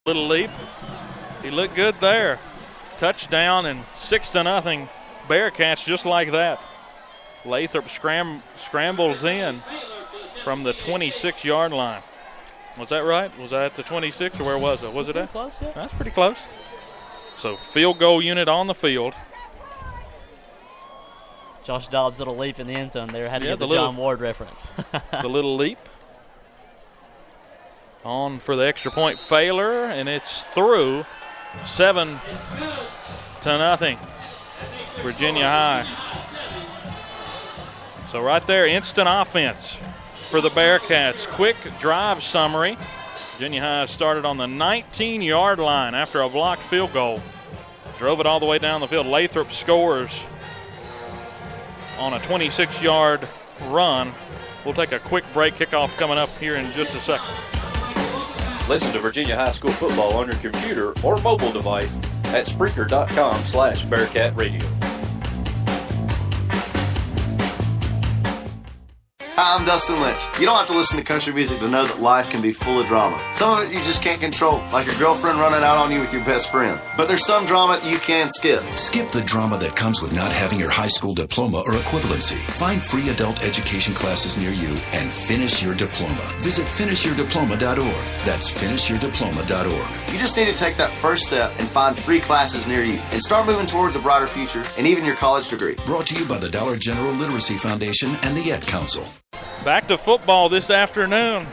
Little leap. He looked good there. Touchdown and 6-0 Bearcats just like that. Lathrop scrambles in from the 26-yard line. Was that right? Was that at the 26 or where was it? Was it at? Close, yeah. That's pretty close. So field goal unit on the field. Josh Dobbs' little leap in the end zone there. Had to get the little, John Ward reference. The little leap. On for the extra point failure, and it's through. 7-0. Virginia High. So right there, instant offense for the Bearcats. Quick drive summary. Virginia High started on the 19-yard line after a blocked field goal. Drove it all the way down the field. Lathrop scores on a 26-yard run. We'll take a quick break. Kickoff coming up here in just a second. Listen to Virginia High School football on your computer or mobile device at Spreaker.com/Bearcat Radio. Hi, I'm Dustin Lynch. You don't have to listen to country music to know that life can be full of drama. Some of it you just can't control, like your girlfriend running out on you with your best friend. But there's some drama you can skip. Skip the drama that comes with not having your high school diploma or equivalency. Find free adult education classes near you and finish your diploma. Visit finishyourdiploma.org. That's finishyourdiploma.org. You just need to take that first step and find free classes near you and start moving towards a brighter future and even your college degree. Brought to you by the Dollar General Literacy Foundation and the Ed Council. Back to football this afternoon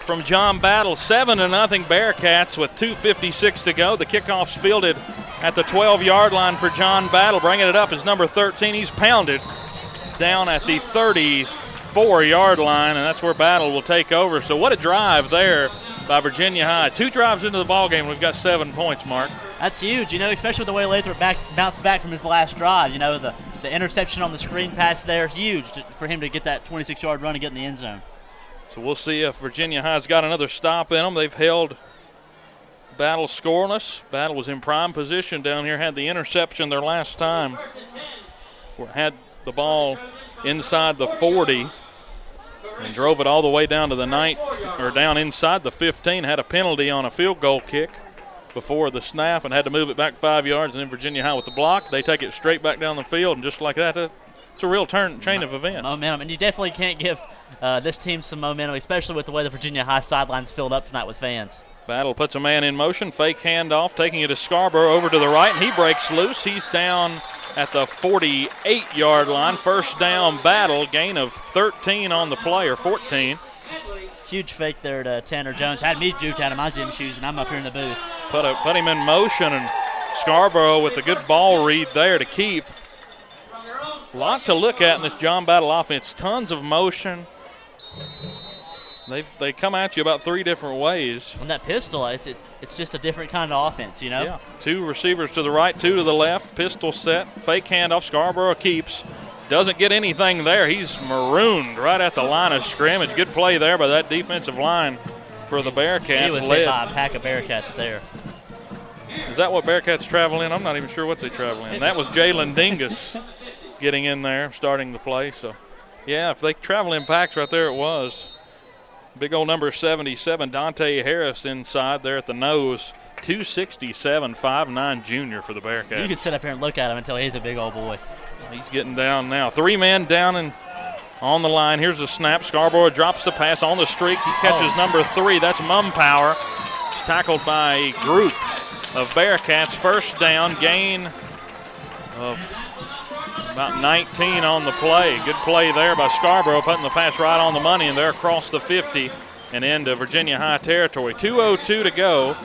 from John Battle. 7-0 Bearcats with 2:56 to go. The kickoff's fielded at the 12-yard line for John Battle. Bringing it up is number 13. He's pounded down at the 34-yard line, and that's where Battle will take over. So what a drive there by Virginia High. 2 drives into the ballgame. We've got 7 points, Mark. That's huge, especially with the way Lathrop bounced back from his last drive. The interception on the screen pass there, huge for him to get that 26-yard run and get in the end zone. So we'll see if Virginia High's got another stop in them. They've held Battle scoreless. Battle was in prime position down here, had the interception their last time. Had the ball inside the 40 and drove it all the way down to the down inside the 15. Had a penalty on a field goal kick before the snap and had to move it back 5 yards, and then Virginia High with the block. They take it straight back down the field, and just like that, it's a real chain of events. Momentum, and you definitely can't give this team some momentum, especially with the way the Virginia High sidelines filled up tonight with fans. Battle puts a man in motion, fake handoff, taking it to Scarborough over to the right, and he breaks loose. He's down at the 48-yard line. First down, Battle, gain of 13 on the play, or 14. Huge fake there to Tanner Jones. Had me juked out of my gym shoes, and I'm up here in the booth. Put him in motion, and Scarborough with a good ball read there to keep. A lot to look at in this John Battle offense. Tons of motion. They come at you about 3 different ways. On that pistol, it's just a different kind of offense, Yeah. 2 receivers to the right, 2 to the left. Pistol set, fake handoff. Scarborough keeps. Doesn't get anything there. He's marooned right at the line of scrimmage. Good play there by that defensive line for the Bearcats. He was hit by a pack of Bearcats there. Is that what Bearcats travel in? I'm not even sure what they travel in. That was Jalen Dingus getting in there, starting the play. So, yeah, if they travel in packs right there, it was. Big old number 77, Dante Harris inside there at the nose. 267, 5'9" junior for the Bearcats. You could sit up here and look at him until he's a big old boy. He's getting down now. 3 men down and on the line. Here's the snap. Scarborough drops the pass on the streak. He catches number 3. That's Mumpower. He's tackled by a group of Bearcats. First down, gain of about 19 on the play. Good play there by Scarborough, putting the pass right on the money, and they're across the 50 and into Virginia High territory. 2:02 to go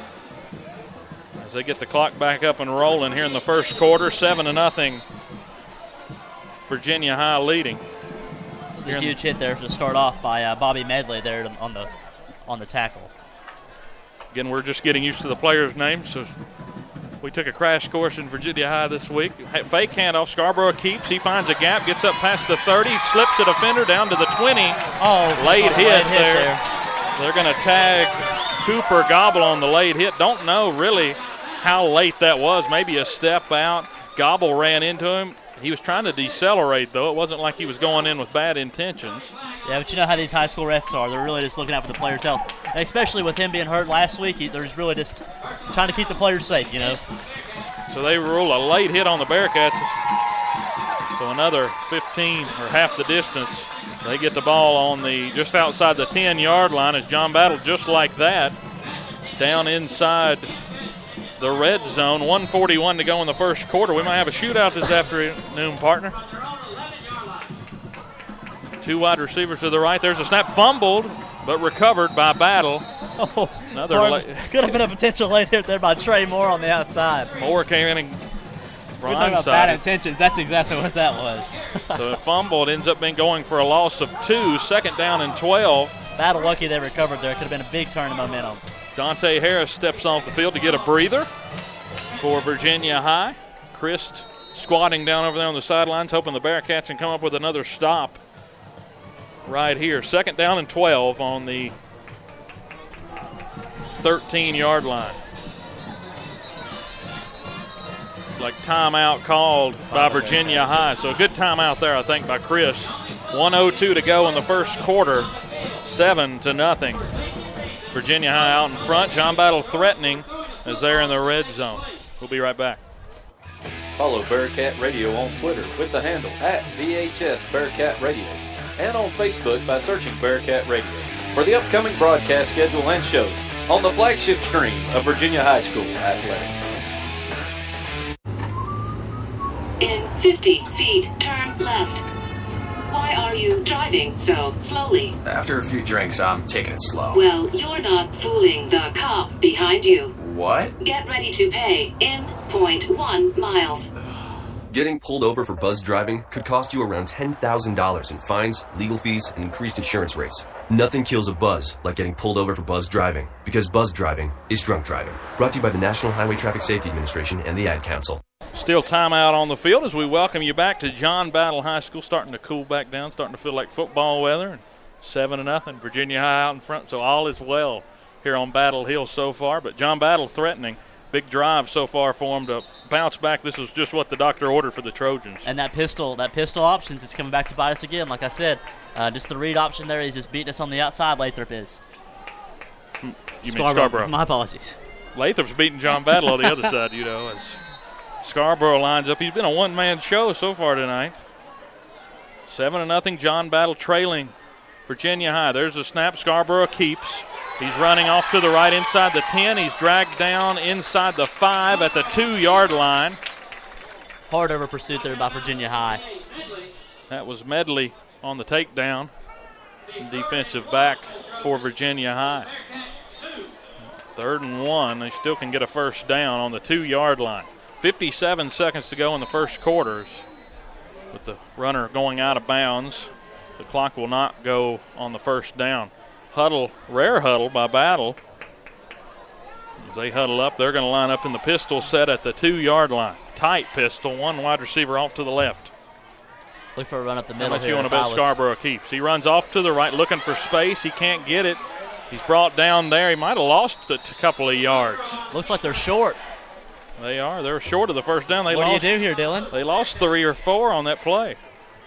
as they get the clock back up and rolling here in the first quarter. 7-0. Virginia High leading. It was a huge hit there to start off by Bobby Medley there on the tackle. Again, we're just getting used to the players' names, so we took a crash course in Virginia High this week. Fake handoff, Scarborough keeps. He finds a gap, gets up past the 30, slips a defender down to the 20. Late hit there. They're going to tag Cooper Gobble on the late hit. Don't know really how late that was. Maybe a step out. Gobble ran into him. He was trying to decelerate, though. It wasn't like he was going in with bad intentions. Yeah, but you know how these high school refs are. They're really just looking out for the player's health. Especially with him being hurt last week, they're just really just trying to keep the players safe, you know. So they rule a late hit on the Bearcats. So another 15 or half the distance. They get the ball on the just outside the 10-yard line as John Battle, just like that, down inside the red zone. 1:41 to go in the first quarter. We might have a shootout this afternoon, partner. Two wide receivers to the right. There's a snap, fumbled, but recovered by Battle. Oh, Another could have been a potential late hit there by Trey Moore on the outside. Moore came in and We're talking about bad blindsided. intentions. That's exactly what that was. So it fumbled, ends up being going for a loss of 2. Second down and 12. Battle lucky they recovered there. Could have been a big turn of momentum. Dante Harris steps off the field to get a breather for Virginia High. Christ squatting down over there on the sidelines, hoping the Bearcats can come up with another stop right here. Second down and 12 on the 13-yard line. Like timeout called by Virginia High. So a good timeout there, I think, by Chris. 1:02 to go in the first quarter. 7-0. Virginia High out in front. John Battle threatening as they're in the red zone. We'll be right back. Follow Bearcat Radio on Twitter with the handle @VHS Bearcat Radio and on Facebook by searching Bearcat Radio for the upcoming broadcast schedule and shows on the flagship stream of Virginia High School Athletics. In 50 feet, turn left. Why are you driving so slowly? After a few drinks, I'm taking it slow. Well, you're not fooling the cop behind you. What? Get ready to pay in 0.1 miles. Getting pulled over for buzz driving could cost you around $10,000 in fines, legal fees, and increased insurance rates. Nothing kills a buzz like getting pulled over for buzz driving, because buzz driving is drunk driving. Brought to you by the National Highway Traffic Safety Administration and the Ad Council. Still timeout on the field as we welcome you back to John Battle High School. Starting to cool back down, starting to feel like football weather. 7-0. Virginia High out in front, so all is well here on Battle Hill so far. But John Battle threatening. Big drive so far for him to bounce back. This was just what the doctor ordered for the Trojans. And that pistol options is coming back to bite us again. Like I said, just the read option there. He's just beating us on the outside. Lathrop is. You mean Scarborough? My apologies. Lathrop's beating John Battle on the other side, you know, as Scarborough lines up. He's been a one-man show so far tonight. 7-0. John Battle trailing Virginia High. There's a snap. Scarborough keeps. He's running off to the right inside the 10. He's dragged down inside the 5 at the 2-yard line. Hard over pursuit there by Virginia High. That was Medley on the takedown. Defensive back for Virginia High. 3rd and 1. They still can get a first down on the 2-yard line. 57 seconds to go in the first quarters. With the runner going out of bounds, the clock will not go on the first down. Huddle, rare huddle by Battle. As they huddle up, they're going to line up in the pistol set at the 2-yard line. Tight pistol, one wide receiver off to the left. Look for a run up the How middle much here. you want to bet Scarborough keeps? He runs off to the right looking for space. He can't get it. He's brought down there. He might have lost a couple of yards. Looks like they're short. They are. They're short of the first down. What do you do here, Dylan? They lost 3 or 4 on that play.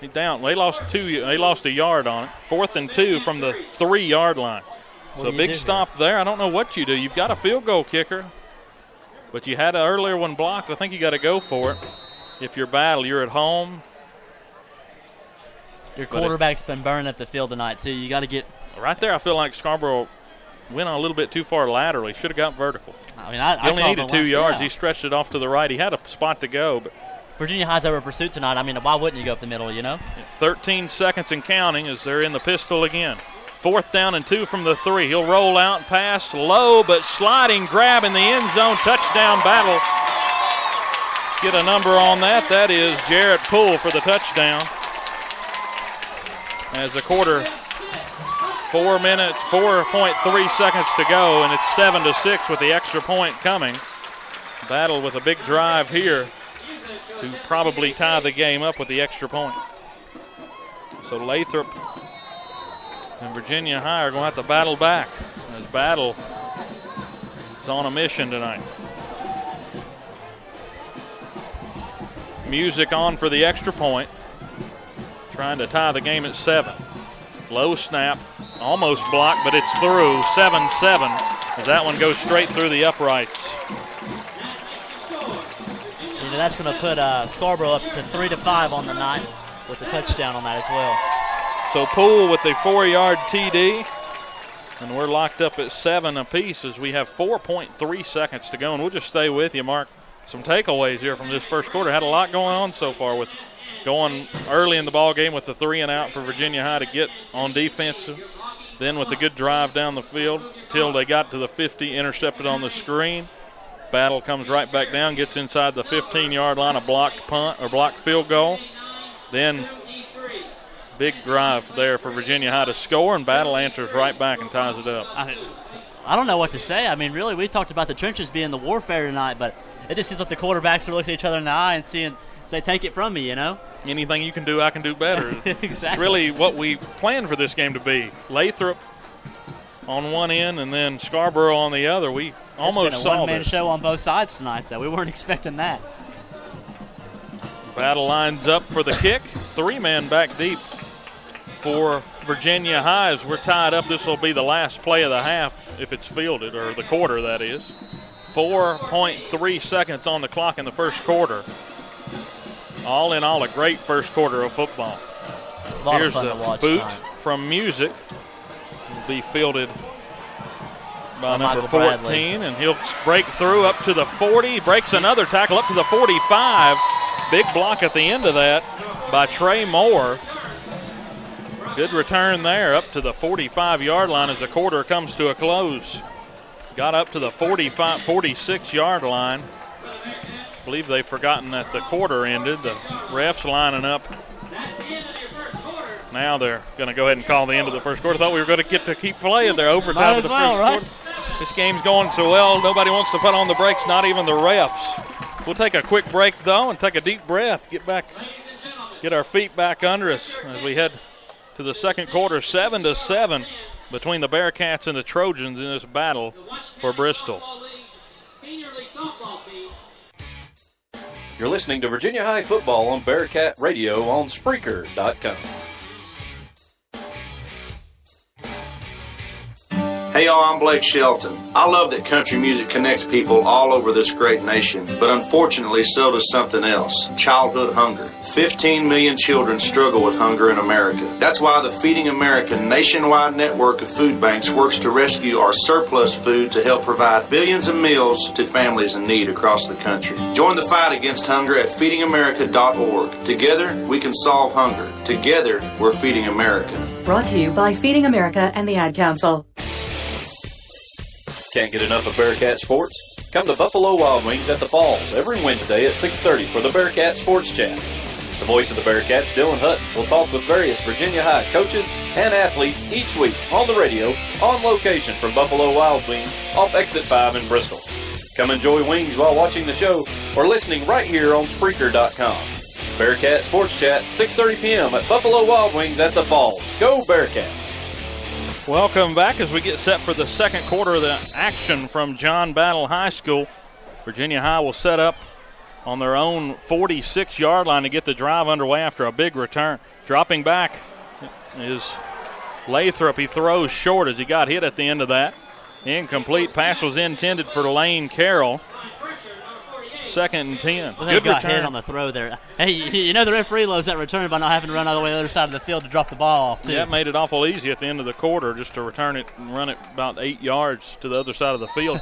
They lost 2. They lost a yard on it. 4th and 2 from the 3-yard line. So a big stop there. I don't know what you do. You've got a field goal kicker, but you had an earlier one blocked. I think you got to go for it. If you're Battle, you're at home. Your quarterback's been burning at the field tonight, too. You got to get right there. I feel like Scarborough went a little bit too far laterally. Should have got vertical. I mean, he only needed 2 yards. Yeah. He stretched it off to the right. He had a spot to go, but Virginia High's over pursuit tonight. I mean, why wouldn't you go up the middle, you know? 13 seconds and counting as they're in the pistol again. 4th down and 2 from the 3. He'll roll out and pass low, but sliding grab in the end zone. Touchdown Battle. Get a number on that. That is Jarrett Poole for the touchdown. As the quarter, 4.3 seconds to go, and it's 7-6 with the extra point coming. Battle with a big drive here to probably tie the game up with the extra point. So Lathrop and Virginia High are going to have to battle back as Battle is on a mission tonight. Music on for the extra point. Trying to tie the game at 7. Low snap, almost blocked, but it's through. 7-7 as that one goes straight through the uprights. You know, that's going to put Scarborough up to 3-5 on the night with a touchdown on that as well. So Poole with a 4-yard TD, and we're locked up at 7 apiece as we have 4.3 seconds to go. And we'll just stay with you, Mark. Some takeaways here from this first quarter. Had a lot going on so far with going early in the ball game with the 3-and-out for Virginia High to get on defensive. Then with a good drive down the field till they got to the 50, intercepted on the screen. Battle comes right back down, gets inside the 15-yard line, a blocked punt or blocked field goal. Then big drive there for Virginia High to score, and Battle answers right back and ties it up. I don't know what to say. I mean, really, we talked about the trenches being the warfare tonight, but it just seems like the quarterbacks are looking at each other in the eye and say, take it from me, you know? Anything you can do, I can do better. Exactly. It's really what we planned for this game to be. Lathrop on one end and then Scarborough on the other. We almost saw this. It's been a one-man show on both sides tonight, though. We weren't expecting that. Battle lines up for the kick. 3 men back deep for Virginia High. As we're tied up, this will be the last play of the half if it's fielded, or the quarter, that is. 4.3 seconds on the clock in the first quarter. All in all, a great first quarter of football. Here's a boot from Music. Will be fielded by number 14, Bradley. And he'll break through up to the 40. Breaks another tackle up to the 45. Big block at the end of that by Trey Moore. Good return there up to the 45-yard line as the quarter comes to a close. Got up to the 46-yard line. I believe they've forgotten that the quarter ended. The refs lining up. Now they're going to go ahead and call the end of the first quarter. Thought we were going to get to keep playing there overtime of the first quarter. This game's going so well, nobody wants to put on the brakes, not even the refs. We'll take a quick break, though, and take a deep breath. Get our feet back under us as we head to the second quarter. 7-7 between the Bearcats and the Trojans in this battle for Bristol. You're listening to Virginia High football on Bearcat Radio on Spreaker.com. Hey y'all, I'm Blake Shelton. I love that country music connects people all over this great nation, but unfortunately so does something else, childhood hunger. 15 million children struggle with hunger in America. That's why the Feeding America nationwide network of food banks works to rescue our surplus food to help provide billions of meals to families in need across the country. Join the fight against hunger at feedingamerica.org. Together, we can solve hunger. Together, we're Feeding America. Brought to you by Feeding America and the Ad Council. Can't get enough of Bearcat sports? Come to Buffalo Wild Wings at the Falls every Wednesday at 6:30 for the Bearcat Sports Chat. The voice of the Bearcats, Dylan Hutton, will talk with various Virginia High coaches and athletes each week on the radio, on location from Buffalo Wild Wings off Exit 5 in Bristol. Come enjoy wings while watching the show or listening right here on Spreaker.com. Bearcat Sports Chat, 6:30 p.m. at Buffalo Wild Wings at the Falls. Go Bearcats! Welcome back as we get set for the second quarter of the action from John Battle High School. Virginia High will set up on their own 46-yard line to get the drive underway after a big return. Dropping back is Lathrop. He throws short as he got hit at the end of that. Incomplete. Pass was intended for Lane Carroll. 2nd and 10. Well, good got return. Hit on the throw there. Hey, you know the referee loves that return by not having to run all the way to the other side of the field to drop the ball off, too. Yeah, it made it awful easy at the end of the quarter just to return it and run it about 8 yards to the other side of the field.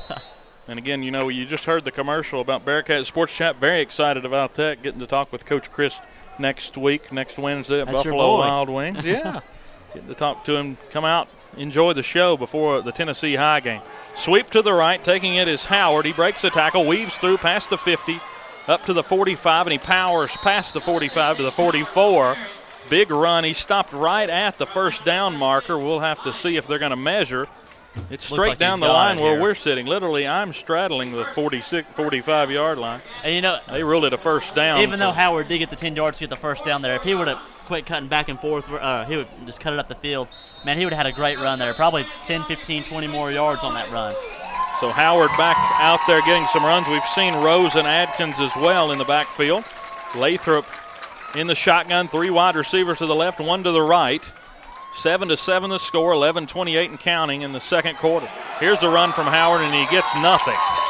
And again, you know, you just heard the commercial about Bearcat Sports Chat. Very excited about that, getting to talk with Coach Chris next Wednesday at That's Buffalo Wild Wings. Yeah, getting to talk to him, come out, enjoy the show before the Tennessee High game. Sweep to the right, taking it is Howard. He breaks the tackle, weaves through past the 50, up to the 45, and he powers past the 45 to the 44. Big run. He stopped right at the first down marker. We'll have to see if they're going to measure. It's straight like down the line where we're sitting. Literally, I'm straddling the 45-yard line. And, you know, they ruled it a first down. Even though Howard did get the 10 yards to get the first down there, if he would have quit cutting back and forth, he would just cut it up the field. Man, he would have had a great run there. Probably 10, 15, 20 more yards on that run. So Howard back out there getting some runs. We've seen Rose and Adkins as well in the backfield. Lathrop in the shotgun, 3 wide receivers to the left, 1 to the right. 7-7 the score, 11:28 and counting in the second quarter. Here's the run from Howard, and he gets nothing.